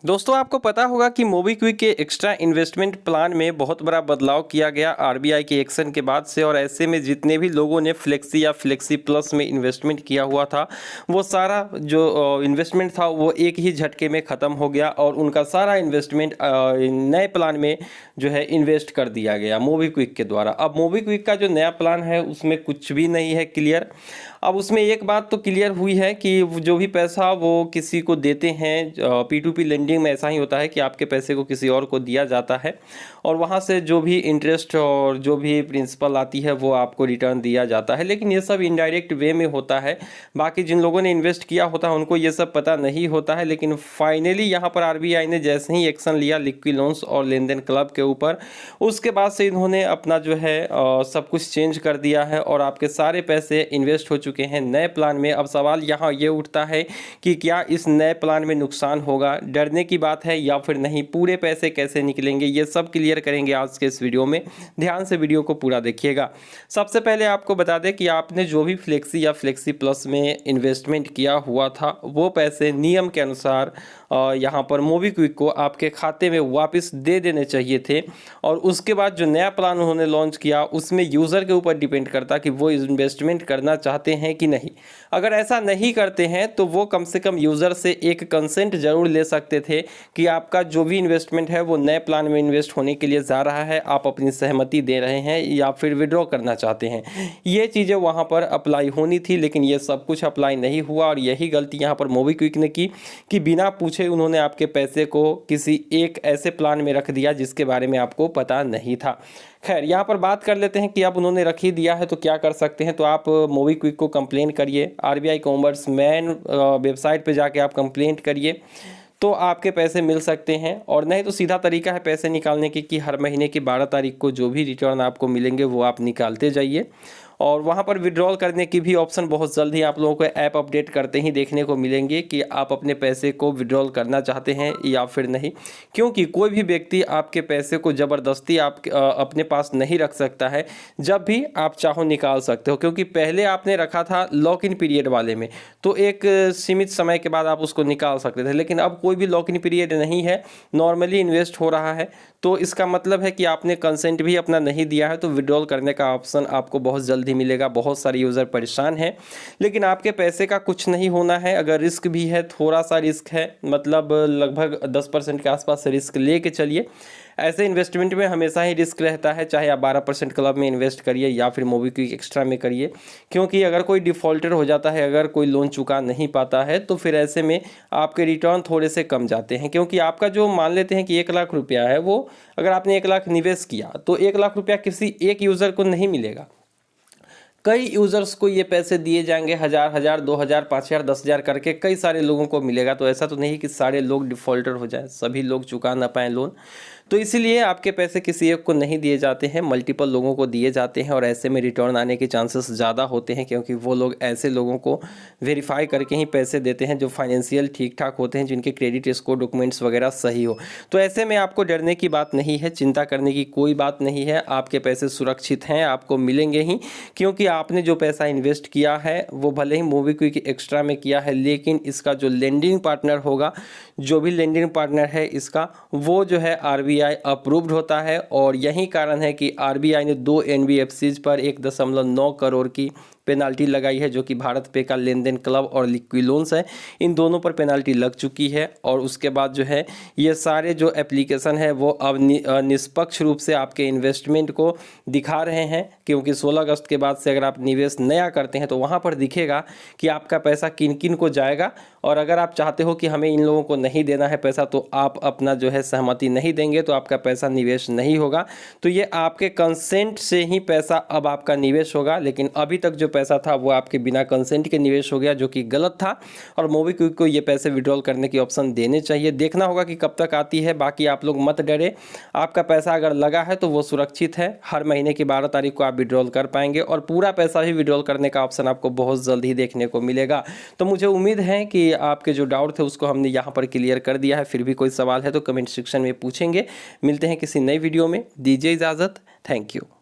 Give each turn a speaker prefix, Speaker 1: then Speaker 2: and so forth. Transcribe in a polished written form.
Speaker 1: दोस्तों आपको पता होगा कि मोबीक्विक के एक्स्ट्रा इन्वेस्टमेंट प्लान में बहुत बड़ा बदलाव किया गया आरबीआई के एक्शन के बाद से। और ऐसे में जितने भी लोगों ने फ्लेक्सी या फ्लेक्सी प्लस में इन्वेस्टमेंट किया हुआ था वो सारा जो इन्वेस्टमेंट था वो एक ही झटके में ख़त्म हो गया और उनका सारा इन्वेस्टमेंट नए प्लान में जो है इन्वेस्ट कर दिया गया मोबीक्विक के द्वारा। अब मोबीक्विक का जो नया प्लान है उसमें कुछ भी नहीं है क्लियर। अब उसमें एक बात तो क्लियर हुई है कि जो भी पैसा वो किसी को देते हैं, P2P लेंडिंग में ऐसा ही होता है कि आपके पैसे को किसी और को दिया जाता है और वहाँ से जो भी इंटरेस्ट और जो भी प्रिंसिपल आती है वो आपको रिटर्न दिया जाता है। लेकिन ये सब इनडायरेक्ट वे में होता है, बाकी जिन लोगों ने इन्वेस्ट किया होता है उनको ये सब पता नहीं होता है। लेकिन फाइनली यहाँ पर आरबीआई ने जैसे ही एक्शन लिया लिक्विड लोन्स और लेन देन क्लब के ऊपर, उसके बाद से इन्होंने अपना जो है सब कुछ चेंज कर दिया है और आपके सारे पैसे इन्वेस्ट हो चुके हैं नए प्लान में। अब सवाल यहाँ ये उठता है कि क्या इस नए प्लान में नुकसान होगा, डरने की बात है या फिर नहीं, पूरे पैसे कैसे निकलेंगे, ये सब क्लियर करेंगे आज के इस वीडियो में। ध्यान से वीडियो को पूरा देखिएगा। सबसे पहले आपको बता दें कि आपने जो भी फ्लेक्सी या फ्लेक्सी प्लस में इन्वेस्टमेंट किया हुआ था वो पैसे नियम के अनुसार यहाँ पर मोबीक्विक को आपके खाते में वापस दे देने चाहिए थे। और उसके बाद जो नया प्लान उन्होंने लॉन्च किया उसमें यूज़र के ऊपर डिपेंड करता कि वो इन्वेस्टमेंट करना चाहते हैं कि नहीं। अगर ऐसा नहीं करते हैं तो वो कम से कम यूज़र से एक कंसेंट ज़रूर ले सकते थे कि आपका जो भी इन्वेस्टमेंट है वो नए प्लान में इन्वेस्ट होने के लिए जा रहा है, आप अपनी सहमति दे रहे हैं या फिर विड्रॉ करना चाहते हैं। ये चीज़ें वहाँ पर अप्लाई होनी थी, लेकिन ये सब कुछ अप्लाई नहीं हुआ और यही गलती यहाँ पर मोबीक्विक ने की कि बिना पूछे उन्होंने आपके पैसे को किसी एक ऐसे प्लान में रख दिया जिसके बारे में आपको पता नहीं था। खैर यहाँ पर बात कर लेते हैं कि अब उन्होंने रख ही दिया है तो क्या कर सकते हैं। तो आप मोबीक्विक को कंप्लेन करिए, आरबीआई कॉमर्समैन वेबसाइट पे जाके आप कंप्लेंट करिए तो आपके पैसे मिल सकते हैं। और नहीं तो सीधा तरीका है पैसे निकालने की कि हर महीने की 12 तारीख को जो भी रिटर्न आपको मिलेंगे वो आप निकालते जाइए। और वहाँ पर विड्रॉल करने की भी ऑप्शन बहुत जल्द ही आप लोगों को ऐप अपडेट करते ही देखने को मिलेंगे कि आप अपने पैसे को विड्रॉल करना चाहते हैं या फिर नहीं। क्योंकि कोई भी व्यक्ति आपके पैसे को ज़बरदस्ती आप अपने पास नहीं रख सकता है, जब भी आप चाहो निकाल सकते हो। क्योंकि पहले आपने रखा था लॉक इन पीरियड वाले में तो एक सीमित समय के बाद आप उसको निकाल सकते थे, लेकिन अब कोई भी लॉक इन पीरियड नहीं है, नॉर्मली इन्वेस्ट हो रहा है। तो इसका मतलब है कि आपने कंसेंट भी अपना नहीं दिया है तो विड्रॉल करने का ऑप्शन आपको बहुत जल्द ही मिलेगा। बहुत सारे यूज़र परेशान हैं, लेकिन आपके पैसे का कुछ नहीं होना है। अगर रिस्क भी है, थोड़ा सा रिस्क है, मतलब लगभग 10% के आसपास रिस्क लेके चलिए। ऐसे इन्वेस्टमेंट में हमेशा ही रिस्क रहता है, चाहे आप 12% क्लब में इन्वेस्ट करिए या फिर मोबीक्विक एक्स्ट्रा में करिए। क्योंकि अगर कोई डिफ़ॉल्टर हो जाता है, अगर कोई लोन चुका नहीं पाता है तो फिर ऐसे में आपके रिटर्न थोड़े से कम जाते हैं। क्योंकि आपका जो मान लेते हैं कि 1 लाख रुपया है, वो अगर आपने 1 लाख निवेश किया तो 1 लाख रुपया किसी एक यूज़र को नहीं मिलेगा, कई यूज़र्स को ये पैसे दिए जाएंगे, 1000, 2000, 5000, 10,000 करके कई सारे लोगों को मिलेगा। तो ऐसा तो नहीं कि सारे लोग डिफ़ॉल्टर हो जाएं, सभी लोग चुका ना पाएँ लोन। तो इसीलिए आपके पैसे किसी एक को नहीं दिए जाते हैं, मल्टीपल लोगों को दिए जाते हैं और ऐसे में रिटर्न आने के चांसेस ज़्यादा होते हैं। क्योंकि वो लोग ऐसे लोगों को वेरीफाई करके ही पैसे देते हैं जो फाइनेंशियल ठीक ठाक होते हैं, जिनके क्रेडिट स्कोर डॉक्यूमेंट्स वगैरह सही हो। तो ऐसे में आपको डरने की बात नहीं है, चिंता करने की कोई बात नहीं है। आपके पैसे सुरक्षित हैं, आपको मिलेंगे ही। क्योंकि आपने जो पैसा इन्वेस्ट किया है वो भले ही मोबीक्विक एक्स्ट्रा में किया है, लेकिन इसका जो लेंडिंग पार्टनर होगा, जो भी लेंडिंग पार्टनर है इसका, वो जो है आरबीआई अप्रूव्ड होता है। और यही कारण है कि आरबीआई ने 2 एनबीएफसीज पर 1.9 करोड़ की पेनाल्टी लगाई है, जो कि भारत पे का लेन देन क्लब और लिक्विड लोन्स है, इन दोनों पर पेनाल्टी लग चुकी है। और उसके बाद जो है ये सारे जो एप्लीकेशन है वो अब निष्पक्ष रूप से आपके इन्वेस्टमेंट को दिखा रहे हैं। क्योंकि 16 अगस्त के बाद से अगर आप निवेश नया करते हैं तो वहाँ पर दिखेगा कि आपका पैसा किन किन को जाएगा। और अगर आप चाहते हो कि हमें इन लोगों को नहीं देना है पैसा, तो आप अपना जो है सहमति नहीं देंगे तो आपका पैसा निवेश नहीं होगा। तो ये आपके कंसेंट से ही पैसा अब आपका निवेश होगा। लेकिन अभी तक जो पैसा था वो आपके बिना कंसेंट के निवेश हो गया, जो कि गलत था। और मोबीक्विक को ये पैसे विड्रॉल करने की ऑप्शन देने चाहिए। देखना होगा कि कब तक आती है। बाकी आप लोग मत डरे, आपका पैसा अगर लगा है तो वो सुरक्षित है। हर महीने की 12 तारीख को आप विड्रॉल कर पाएंगे और पूरा पैसा भी विड्रॉल करने का ऑप्शन आपको बहुत जल्द ही देखने को मिलेगा। तो मुझे उम्मीद है कि आपके जो डाउट थे उसको हमने यहाँ पर क्लियर कर दिया है। फिर भी कोई सवाल है तो कमेंट सेक्शन में पूछेंगे। मिलते हैं किसी नई वीडियो में, दीजिए इजाज़त। Thank you.